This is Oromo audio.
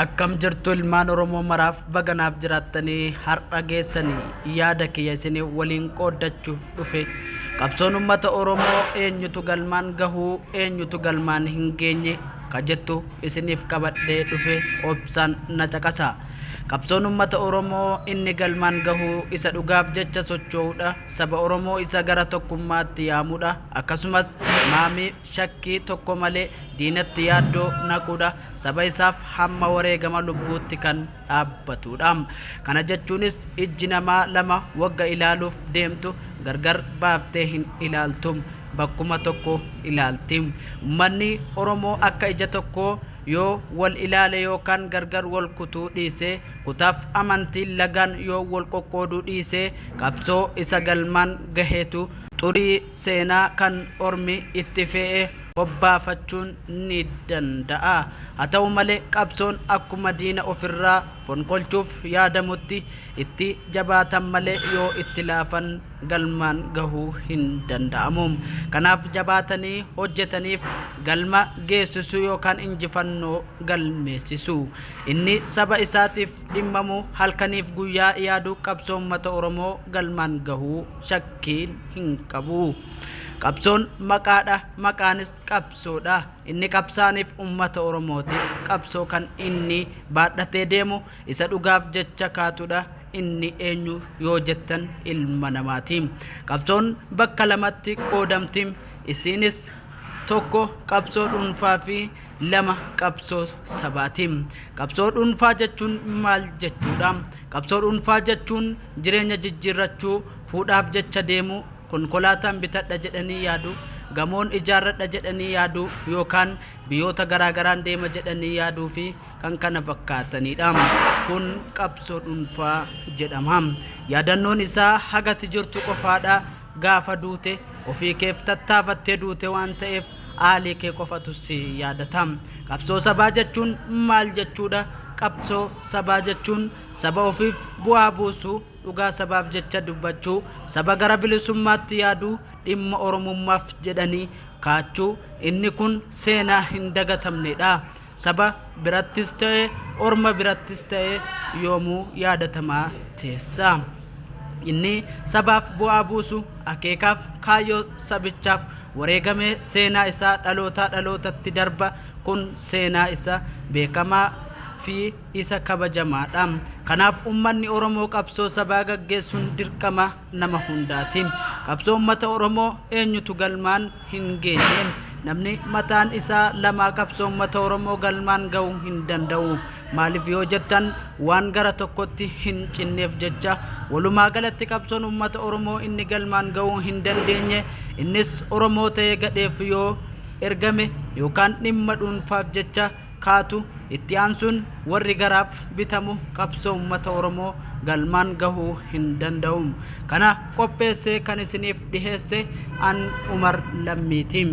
Akkam jirtu ilmaan Oromoo maraaf baganaaf jiraattanii har'a geessanii yaada kiyya isinii waliin qoodachuuf dhufe. Qabsoon uummata Oromoo eenyutu galmaan gahuu eenyutu galmaan hin geenye ka jettu isiniif qabadhee dhufe obsaan na caqasa. Qabsoon uummata Oromoo inni galmaan gahuu isa dhugaaf jecha socho'uudha. Saba Oromoo isa gara tokkummaatti yaamuudha. Akkasumas maamii shakkii tokko malee diinatti yaaddoo naquudha. Saba isaaf hamma wareegama lubbuutti kan dhaabbatudha. Kana jechuunis ijji namaa lama wagga ilaaluuf deemtu gargar baaftee hin ilaaltu, bakkuma tokko ilaalti. Uummanni Oromoo akka ija tokko yoo wal ilaale yookaan gargar wal kutuu dhiise, kutaaf amantii lagaan yoo wal qoqqooduu dhiise, qabsoo isa galmaan gaheetu xurii seenaa kan ormi itti fe'e hobbaafachuun ni danda'a. Haa ta'u malee qabsoon akkuma diina ofirraa fonqolchuuf yaadamutti itti jabaatan malee yoo itti laafan galmaan gahuu hin danda'amu. Kanaaf jabaatanii hojjetaniif galma geessisu yookaan injifannoo galmeessisu. Inni saba isaatiif dhimmamu halkaniif guyyaa yaadu qabsoo uummata Oromoo galmaan gahuu shakkiin hin qabu. Qabsoon maqaadha, maqaanis qabsoodha. Inni qabsaaniif uummata Oromootiif qabsoo kan inni baadhatee deemu isa dhugaaf jecha kaatudha. Inni eenyu yoo jettan ilma namaati. Qabsoon bakka lamatti qoodamti. Isinis tokko qabsoo dhuunfaa fi lama qabsoo sabaati. Qabsoo dhuunfaa jechuun maal jechuudha? Qabsoo dhuunfaa jechuun jireenya jijjiirrachuu, fuudhaaf jecha deemu, konkolaataan bitadha jedhanii yaadu, gamoon ijaarradha jedhanii yaadu yookaan biyyoota garaagaraan deema jedhanii yaaduu fi kan kana fakkaatanidha. Kun qabsoo dhuunfaa jedhama. Yaadannoon isaa hagati jirtu qofaadha. Gaafa duute ofii keef tattaafattee duute waan ta'eef aalii kee qofatu si yaadata. Qabsoo sabaa jechuun maal jechuudha? Qabsoo sabaa jechuun saba ofiif bu'aa buusu, dhugaa sabaaf jecha dubbachuu, saba gara bilisummaatti yaaduu, dhimma oromummaaf jedhanii kaachuu. Inni kun seenaa hin dagatamnedha. Saba birattis ta'e orma birattis ta'e yoomuu yaadatamaa teessa. Inni sabaaf bu'aa buusu, akeekaaf kaayyoo sabichaaf wareegame seenaa isaa dhalootaa dhalootatti darba. Kun seenaa isa beekamaa fi isa kabajamaadha. Kanaaf uummanni Oromoo qabsoo sabaa gaggeessuun dirqama nama hundaati. Qabsoo uummata Oromoo eenyutu galmaan hin geenye? Namni mataan isaa lama qabsoo uummata Oromoo galmaan gahuu hin danda'u. Maaliif yoo jettan waan gara tokkotti hin cinneef jecha. Walumaa galatti qabsoon uummata Oromoo inni galmaan gahuu hin dandeenye, innis Oromoo ta'ee gadheef yoo ergame yookaan dhimma dhuunfaaf jecha kaatu, itti aansuun warri garaaf bitamu qabsoo uummata Oromoo galmaan gahuu hin danda'u. Kana qopheessee kan isiniif dhiheesse an Umar Lammiiti.